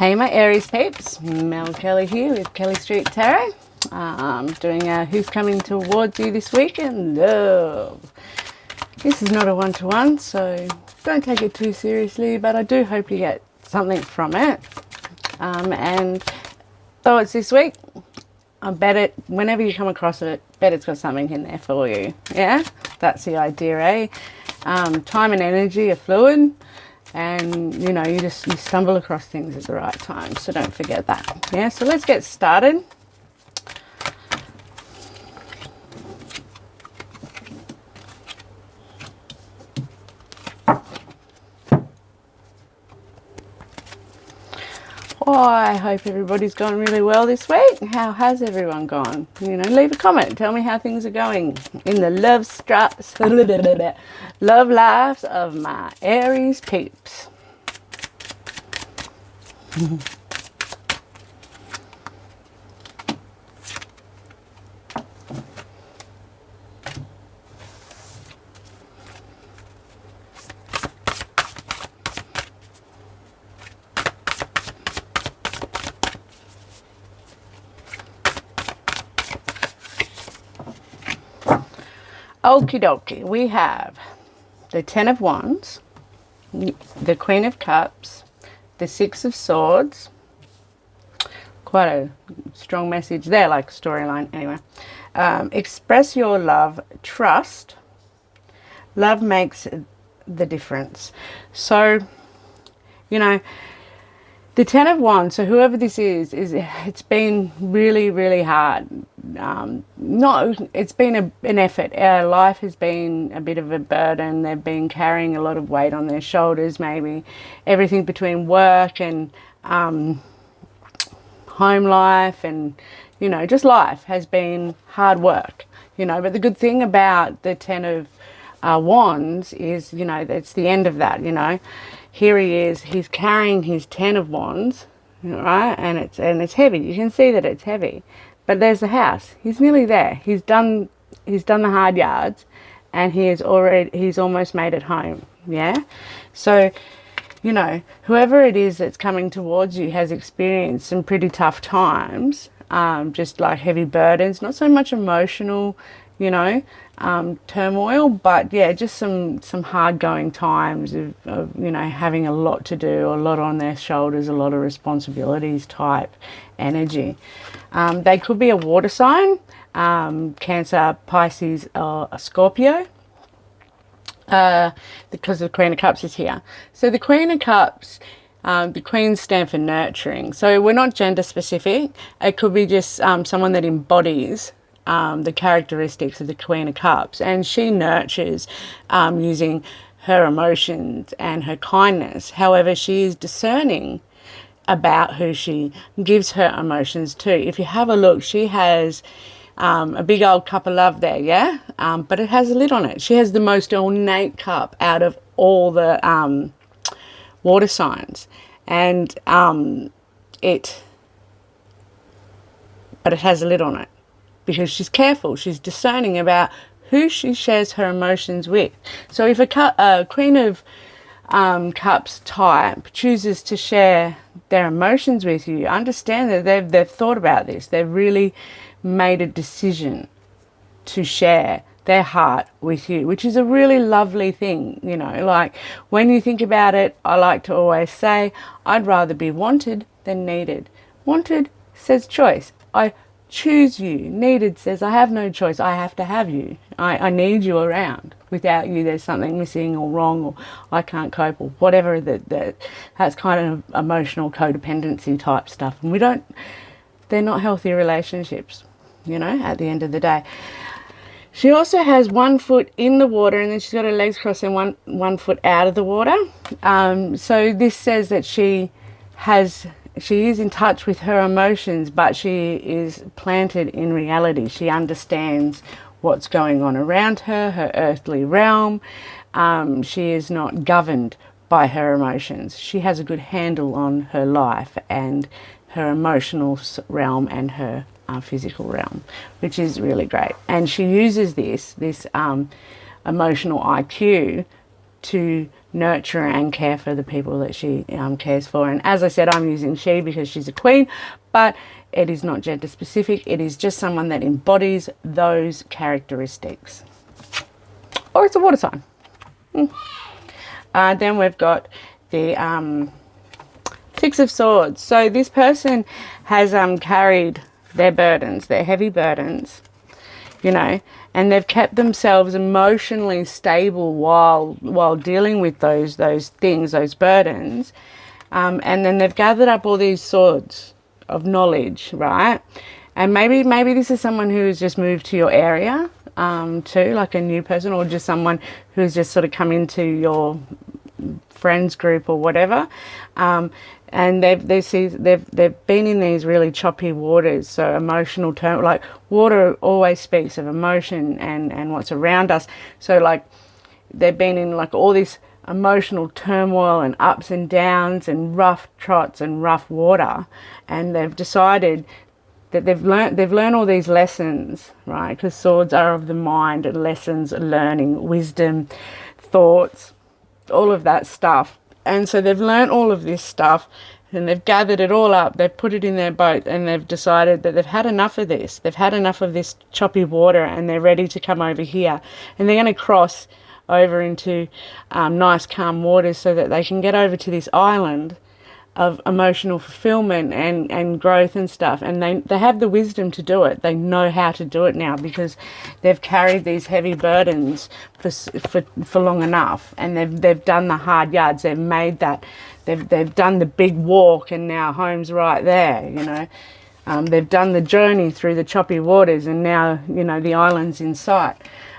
Hey my Aries peeps, Mel Kelly here with Kelly Street Tarot. Doing a who's coming towards you this weekend. This is not a one-to-one, so don't take it too seriously, but I do hope you get something from it. And though it's this week, I bet it, whenever you come across it, bet it's got something in there for you. Yeah, that's the idea, eh? Time and energy are fluid. And you know, you stumble across things at the right time, so don't forget that. Yeah, so let's get started. Oh, I hope everybody's gone really well this week. How has everyone gone? You know, leave a comment. Tell me how things are going in the love lives of my Aries peeps. Okie dokie, we have the Ten of Wands, the Queen of Cups, the Six of Swords. Quite a strong message there, like storyline. Anyway, express your love, trust. Love makes the difference. So, you know, the Ten of Wands, so whoever this is it's been really, really hard. It's been an effort. Our life has been a bit of a burden. They've been carrying a lot of weight on their shoulders, maybe. Everything between work and home life and, you know, just life has been hard work, you know. But the good thing about the Ten of Wands is, you know, it's the end of that, you know. Here he is, he's carrying his Ten of Wands, right? And it's heavy. You can see that it's heavy. But there's the house. He's nearly there. He's done the hard yards, and he's almost made it home. Yeah? So, you know, whoever it is that's coming towards you has experienced some pretty tough times, just like heavy burdens, not so much emotional, you know, turmoil, but yeah, just some hard going times of, you know, having a lot to do, a lot on their shoulders, a lot of responsibilities type energy. They could be a water sign, Cancer, Pisces, or a Scorpio, because the Queen of Cups is here. So the Queen of Cups, the Queens stand for nurturing. So we're not gender specific. It could be just someone that embodies the characteristics of the Queen of Cups, and she nurtures using her emotions and her kindness. However, she is discerning about who she gives her emotions to. If you have a look, she has a big old cup of love there, yeah, but it has a lid on it. She has the most ornate cup out of all the water signs, and but it has a lid on it, because she's careful, she's discerning about who she shares her emotions with. So if a Queen of Cups type chooses to share their emotions with you, understand that they've thought about this. They've really made a decision to share their heart with you, which is a really lovely thing, you know. Like, when you think about it, I like to always say, I'd rather be wanted than needed. Wanted says choice. I choose you. Needed says I have no choice. I have to have you. I need you around. Without you, there's something missing or wrong, or I can't cope, or whatever. That's kind of emotional codependency type stuff. And they're not healthy relationships, you know, at the end of the day. She also has 1 foot in the water, and then she's got her legs crossed and one foot out of the water. So this says that she is in touch with her emotions, but she is planted in reality. She understands what's going on around her earthly realm. She is not governed by her emotions. She has a good handle on her life and her emotional realm and her physical realm, which is really great. And she uses this emotional IQ to nurture and care for the people that she cares for. And as I said, I'm using she because she's a queen, but it is not gender specific. It is just someone that embodies those characteristics. Or it's a water sign. Then we've got the Six of Swords. So this person has carried their burdens, their heavy burdens, you know, and they've kept themselves emotionally stable while dealing with those things, those burdens. And then they've gathered up all these swords of knowledge, right? And maybe this is someone who has just moved to your area, too, like a new person, or just someone who's just sort of come into your friends group or whatever. And they've been in these really choppy waters, so emotional term, like water always speaks of emotion and what's around us. So like they've been in like all this emotional turmoil and ups and downs and rough trots and rough water, and they've decided that they've learned all these lessons, right? Because swords are of the mind, lessons, learning, wisdom, thoughts, all of that stuff. And so they've learned all of this stuff, and they've gathered it all up, they've put it in their boat, and they've decided that they've had enough of this. They've had enough of this choppy water, and they're ready to come over here. And they're going to cross over into nice calm waters so that they can get over to this island of emotional fulfillment and growth and stuff. And they have the wisdom to do it. They know how to do it now because they've carried these heavy burdens for long enough, and they've done the hard yards. They've made that. They've done the big walk, and now home's right there, you know. They've done the journey through the choppy waters, and now, you know, the island's in sight.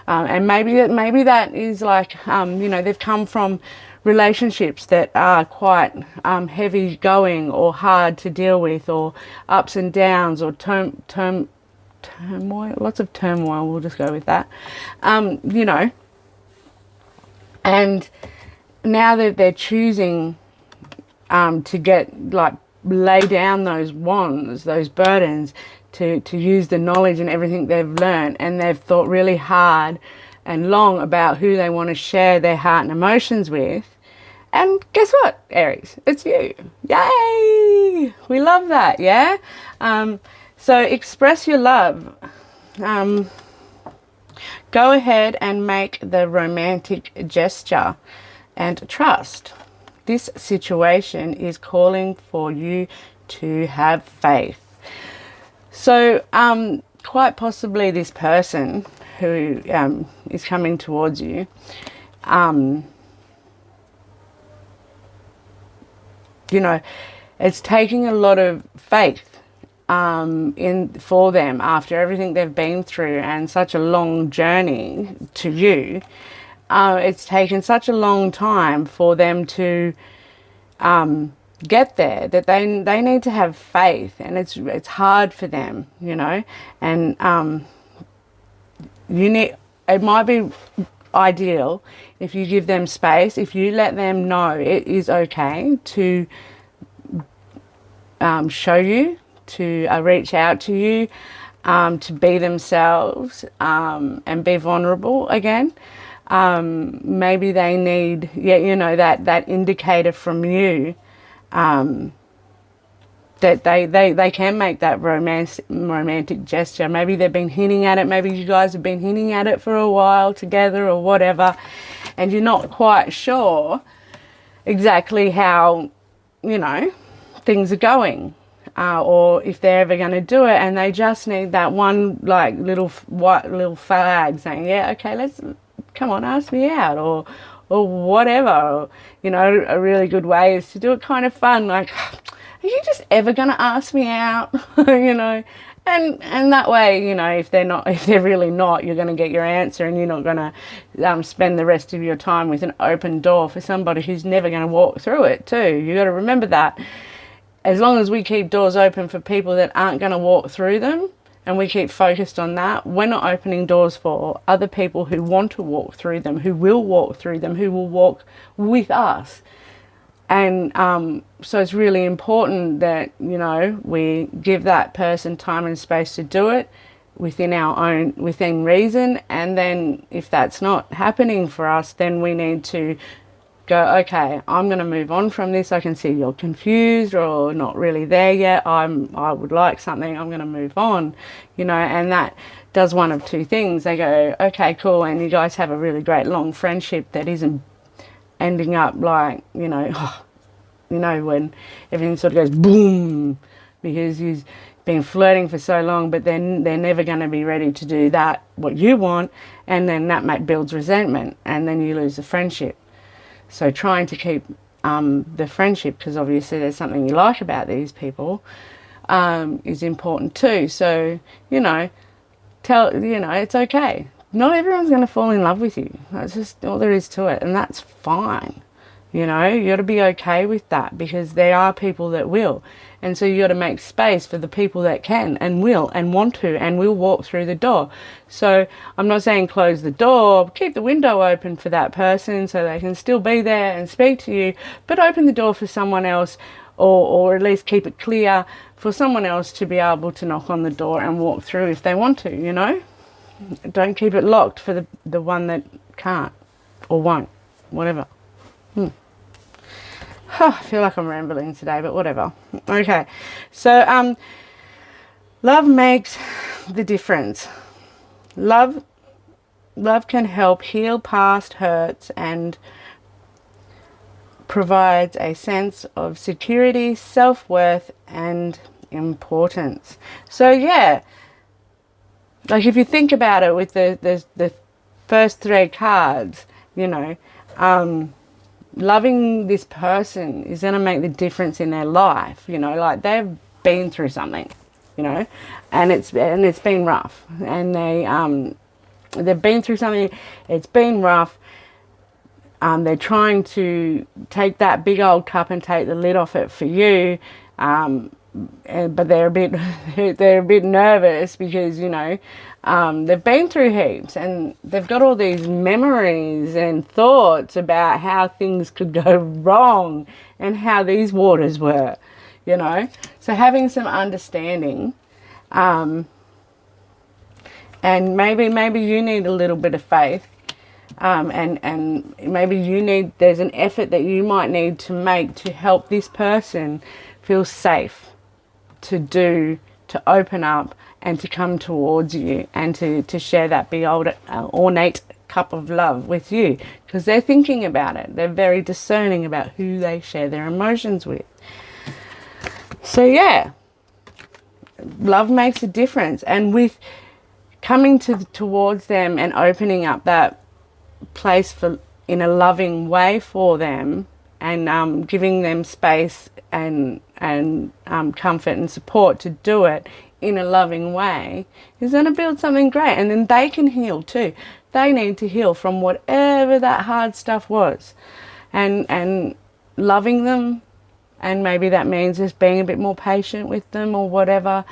And maybe that is like, you know, they've come from relationships that are quite heavy going or hard to deal with, or ups and downs, or turmoil, lots of turmoil, we'll just go with that, you know. And now that they're choosing to get, like, lay down those wands, those burdens, to use the knowledge and everything they've learned, and they've thought really hard and long about who they want to share their heart and emotions with. And guess what, Aries? It's you. Yay! We love that, yeah? So express your love. Go ahead and make the romantic gesture and trust. This situation is calling for you to have faith. So quite possibly this person who is coming towards you, you know, it's taking a lot of faith for them after everything they've been through and such a long journey to you. It's taken such a long time for them to get there, that they need to have faith, and it's hard for them, you know. And it might be ideal if you give them space, if you let them know it is okay to show you, to reach out to you, to be themselves, and be vulnerable again. Maybe they need, you know, that indicator from you, that they can make that romantic gesture. Maybe they've been hinting at it. Maybe you guys have been hinting at it for a while together or whatever, and you're not quite sure exactly how, you know, things are going, or if they're ever going to do it, and they just need that one, like, little white little flag saying, yeah, okay, come on, ask me out, or whatever. Or, you know, a really good way is to do it kind of fun, like, are you just ever going to ask me out? You know, and that way, you know, if they're really not, you're going to get your answer, and you're not going to spend the rest of your time with an open door for somebody who's never going to walk through it too. You got to remember that. As long as we keep doors open for people that aren't going to walk through them, and we keep focused on that, we're not opening doors for other people who want to walk through them, who will walk through them, who will walk with us. And so it's really important that, you know, we give that person time and space to do it within reason. And then if that's not happening for us, then we need to go, okay, I'm going to move on from this. I can see you're confused or not really there yet. I would like something. I'm going to move on, you know, and that does one of two things. They go, okay, cool. And you guys have a really great long friendship that isn't ending up like, you know, when everything sort of goes boom, because you've been flirting for so long, but then they're never going to be ready to do that, what you want. And then that builds resentment, and then you lose the friendship. So trying to keep the friendship, because obviously there's something you like about these people, is important too. So, you know, it's okay. Not everyone's going to fall in love with you. That's just all there is to it, and that's fine. You know, you got to be okay with that, because there are people that will. And so you got to make space for the people that can and will and want to and will walk through the door. So I'm not saying close the door, keep the window open for that person so they can still be there and speak to you, but open the door for someone else, or at least keep it clear for someone else to be able to knock on the door and walk through if they want to, you know. Don't keep it locked for the one that can't or won't, whatever. I feel like I'm rambling today, but whatever. Okay, so love makes the difference. Love can help heal past hurts and provides a sense of security, self-worth, and importance. So yeah, like if you think about it with the first three cards, you know, loving this person is going to make the difference in their life. You know, like they've been through something, you know, and it's been rough, and they've been through something. It's been rough. They're trying to take that big old cup and take the lid off it for you, but they're a bit nervous because, you know, they've been through heaps, and they've got all these memories and thoughts about how things could go wrong and how these waters were, you know. So having some understanding, and maybe you need a little bit of faith, and maybe there's an effort that you might need to make to help this person feel safe to open up and to come towards you and to share that big old ornate cup of love with you, because they're thinking about it. They're very discerning about who they share their emotions with. So yeah, love makes a difference, and with coming towards them and opening up that place in a loving way for them, and giving them space and comfort and support to do it in a loving way, is going to build something great. And then they can heal too. They need to heal from whatever that hard stuff was, and loving them, and maybe that means just being a bit more patient with them or whatever,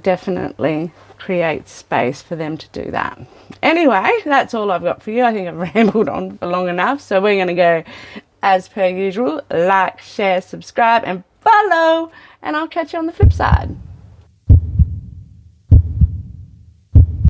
definitely creates space for them to do that. Anyway, that's all I've got for you. I think I've rambled on for long enough, so we're going to go, as per usual, like, share, subscribe and follow, and I'll catch you on the flip side.